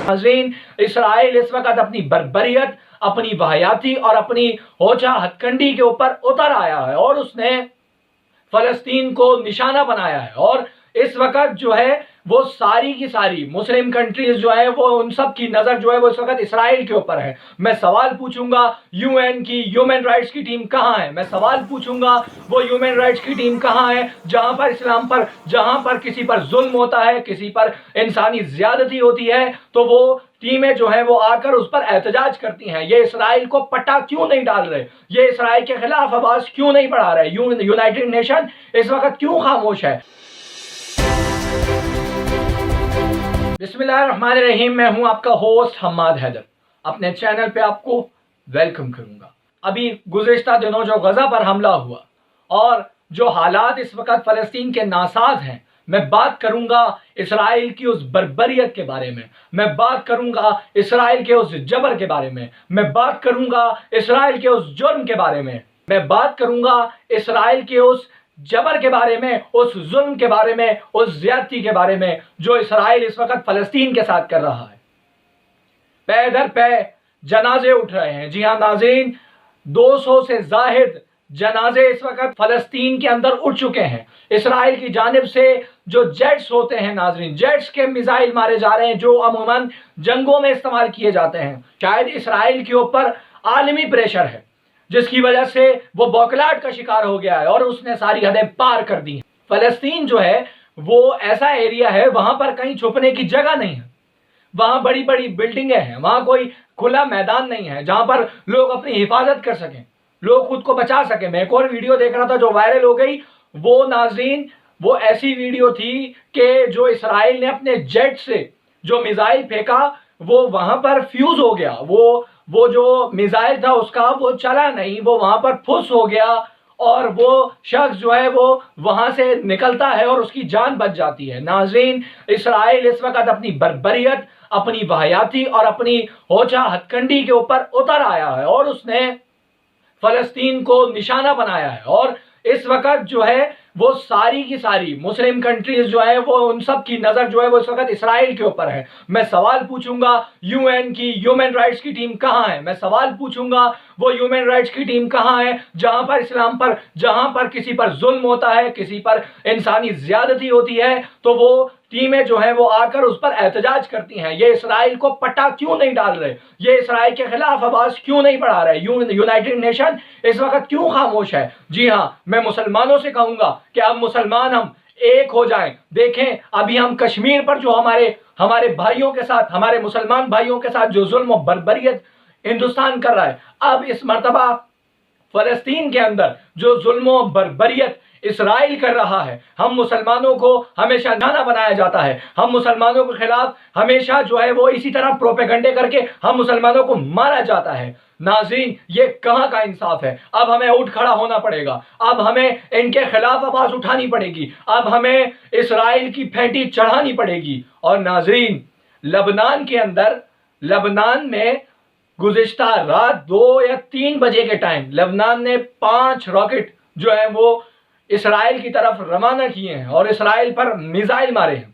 नाज़रीन, इसराइल इस वक्त अपनी बर्बरियत, अपनी वाहियाती और अपनी होचा हथकंडी के ऊपर उतर आया है और उसने फलस्तीन को निशाना बनाया है। और इस वक्त जो है वो सारी की सारी मुस्लिम कंट्रीज जो है वो उन सब की नजर जो है वो इस वक्त इसराइल के ऊपर है। मैं सवाल पूछूंगा, यूएन की ह्यूमन राइट्स की टीम कहां है? मैं सवाल पूछूंगा, वो ह्यूमन राइट्स की टीम कहां है जहां पर इस्लाम पर, जहां पर किसी पर जुल्म होता है, किसी पर इंसानी ज्यादती होती है, तो वो टीमें जो है वो आकर उस पर एहतजाज करती हैं। ये इसराइल को पट्टा क्यों नहीं डाल रहे? ये इसराइल के खिलाफ आवाज क्यों नहीं बढ़ा रहे? यूनाइटेड नेशन इस वक्त क्यों खामोश है? बिस्मिल्लाहिर्रहमानिर्रहीम। मैं हूं आपका होस्ट हम्माद हैदर। अपने चैनल पे आपको वेलकम करूंगा। अभी गुज़िश्ता दिनों जो गजा पर हमला हुआ और जो हालात इस वक्त फलस्तीन के नासाज हैं, मैं बात करूंगा इसराइल की उस बर्बरियत के बारे में, मैं बात करूंगा इसराइल के उस जबर के बारे में, मैं बात करूंगा इसराइल के उस जुर्म के बारे में, मैं बात करूंगा इसराइल के उस जबर के बारे में, उस जुल्म के बारे में, उस ज्यादती के बारे में जो इसराइल इस वक्त फलस्तीन के साथ कर रहा है। पे दर पे जनाजे उठ रहे हैं। जी हां नाज़रीन, 200 से जाहिद जनाजे इस वक्त फलस्तीन के अंदर उठ चुके हैं। इसराइल की जानिब से जो जेट्स होते हैं नाज़रीन, जेट्स के मिसाइल मारे जा रहे हैं जो अमूमन जंगों में इस्तेमाल किए जाते हैं। शायद इसराइल के ऊपर आलमी प्रेशर है जिसकी वजह से वो बौखलाहट का शिकार हो गया है और उसने सारी हदें पार कर दी हैं। फलस्तीन जो है वो ऐसा एरिया है, वहां पर कहीं छुपने की जगह नहीं है, वहां बड़ी बड़ी बिल्डिंगें हैं, वहां कोई खुला मैदान नहीं है जहां पर लोग अपनी हिफाजत कर सकें, लोग खुद को बचा सकें। मैं एक और वीडियो देख रहा था जो वायरल हो गई, वो नाज़रीन वो ऐसी वीडियो थी कि जो इसराइल ने अपने जेट से जो मिसाइल फेंका वो वहां पर फ्यूज हो गया, वो जो मिसाइल था उसका वो चला नहीं, वो वहां पर फुस हो गया और वो शख्स जो है वो वहां से निकलता है और उसकी जान बच जाती है। नाज़रीन, इसराइल इस वक्त अपनी बर्बरियत, अपनी वाहियाती और अपनी होचा हथकंडी के ऊपर उतर आया है और उसने फलस्तीन को निशाना बनाया है। और इस वक्त जो है वो सारी की सारी मुस्लिम कंट्रीज जो है वो उन सब की नजर जो है वो इस वक्त इसराइल के ऊपर है। मैं सवाल पूछूंगा, यूएन की ह्यूमन राइट्स की टीम कहां है? मैं सवाल पूछूंगा, वो ह्यूमन राइट्स की टीम कहां है जहां पर इस्लाम पर, जहां पर किसी पर जुल्म होता है, किसी पर इंसानी ज्यादती होती है, तो वो टीमें जो है वो आकर उस पर एहतजाज करती हैं। ये इसराइल को पट्टा क्यों नहीं डाल रहे? ये इसराइल के खिलाफ आवाज क्यों नहीं बढ़ा रहे? यूनाइटेड नेशन इस वक्त क्यों खामोश है? जी हां, मैं मुसलमानों से कहूंगा कि अब मुसलमान हम एक हो जाएं। देखें, अभी हम कश्मीर पर जो हमारे भाइयों के साथ, हमारे मुसलमान भाइयों के साथ जो जुल्म और बर्बरियत हिंदुस्तान कर रहा है, अब इस मर्तबा फलस्तीन के अंदर जो जुल्म और बर्बरियत इसराइल कर रहा है, हम मुसलमानों को हमेशा निशाना बनाया जाता है। हम मुसलमानों के खिलाफ हमेशा जो है वो इसी तरह प्रोपेगंडे करके हम मुसलमानों को मारा जाता है। नाज़रीन, ये कहां का इंसाफ है? अब हमें उठ खड़ा होना पड़ेगा, अब हमें इनके खिलाफ आवाज उठानी पड़ेगी, अब हमें इसराइल की फेंटी चढ़ानी पड़ेगी। और नाज़रीन, लबनान के अंदर, लबनान में गुज़िश्ता रात 2 या 3 बजे के टाइम लबनान ने 5 रॉकेट जो है वो इसराइल की तरफ रवाना किए हैं और इसराइल पर मिसाइल मारे हैं।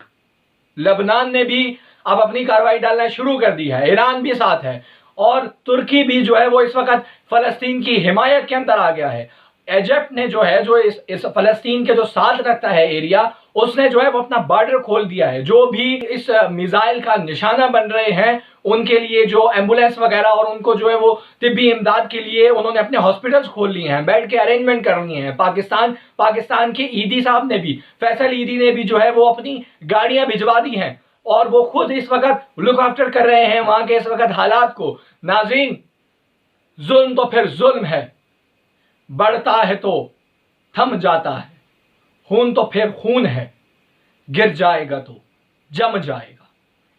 लबनान ने भी अब अपनी कार्रवाई डालना शुरू कर दी है, ईरान भी साथ है और तुर्की भी जो है वो इस वक्त फलस्तीन की हिमायत के अंदर आ गया है। इजिप्ट ने जो है, जो इस फलस्तीन के जो साथ रखता है एरिया, उसने जो है वो अपना बॉर्डर खोल दिया है। जो भी इस मिसाइल का निशाना बन रहे हैं उनके लिए जो एम्बुलेंस वगैरह और उनको जो है वो तिब्बी इमदाद के लिए उन्होंने अपने हॉस्पिटल्स खोल लिए हैं, बेड के अरेंजमेंट कर लिए हैं। पाकिस्तान के ईदी साहब ने भी, फैसल ईदी ने भी जो है वो अपनी गाड़ियां भिजवा दी हैं और वो खुद इस वक्त लुक आफ्टर कर रहे हैं वहां के इस वक्त हालात को। नाज़रीन, जुल्म तो फिर जुल्म है, बढ़ता है तो थम जाता है, खून तो फिर खून है, गिर जाएगा तो जम जाएगा।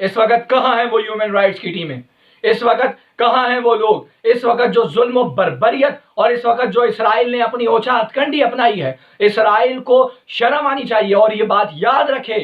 इस वक्त कहां है वो ह्यूमन राइट्स की टीमें? इस वक्त कहां हैं वो लोग? इस वक्त जो जुल्म और बर्बरियत और इस वक्त जो इसराइल ने अपनी ओछा हथकंडी अपनाई है, इसराइल को शर्म आनी चाहिए। और ये बात याद रखे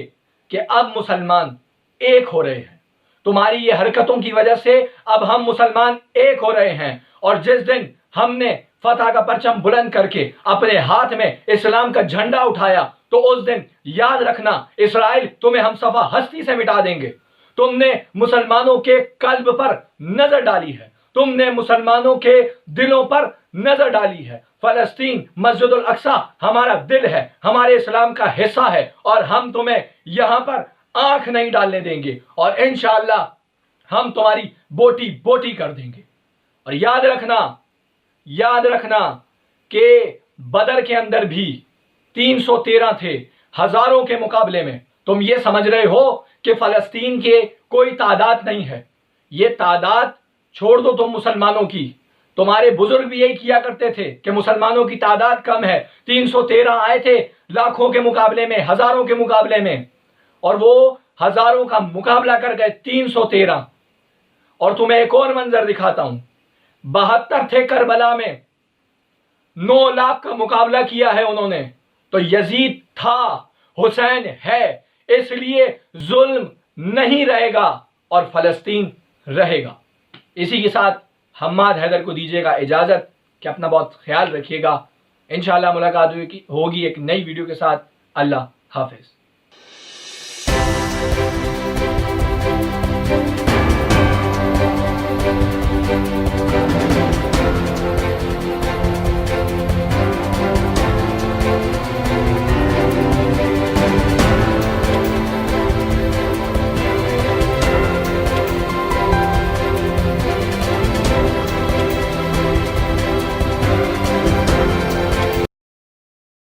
कि अब मुसलमान एक हो रहे हैं। तुम्हारी ये हरकतों की वजह से अब हम मुसलमान एक हो रहे हैं और जिस दिन हमने फतह का परचम बुलंद करके अपने हाथ में इस्लाम का झंडा उठाया, तो उस दिन याद रखना इसराइल तुम्हें हम सफा हस्ती से मिटा देंगे। तुमने मुसलमानों के कल्ब पर नजर डाली है, तुमने मुसलमानों के दिलों पर नजर डाली है। फलस्तीन, मस्जिदुल अक्सा हमारा दिल है, हमारे इस्लाम का हिस्सा है और हम तुम्हें यहां पर आंख नहीं डालने देंगे और इंशाअल्लाह हम तुम्हारी बोटी बोटी कर देंगे। और याद रखना कि बदर के अंदर भी 313 थे हजारों के मुकाबले में। तुम ये समझ रहे हो कि फलस्तीन के कोई तादाद नहीं है, ये तादाद छोड़ दो तुम मुसलमानों की। तुम्हारे बुजुर्ग भी यही किया करते थे कि मुसलमानों की तादाद कम है। 313 आए थे लाखों के मुकाबले में, हजारों के मुकाबले में, और वो हजारों का मुकाबला कर गए 313। और तुम्हें एक और मंजर दिखाता हूं, 72 थे करबला में, 9 लाख का मुकाबला किया है उन्होंने। तो यजीद था, हुसैन है, इसलिए जुल्म नहीं रहेगा और फलस्तीन रहेगा। इसी के साथ हम्माद हैदर को दीजिएगा इजाजत कि अपना बहुत ख्याल रखिएगा। इंशाअल्लाह मुलाकात होगी एक नई वीडियो के साथ। अल्लाह हाफिज।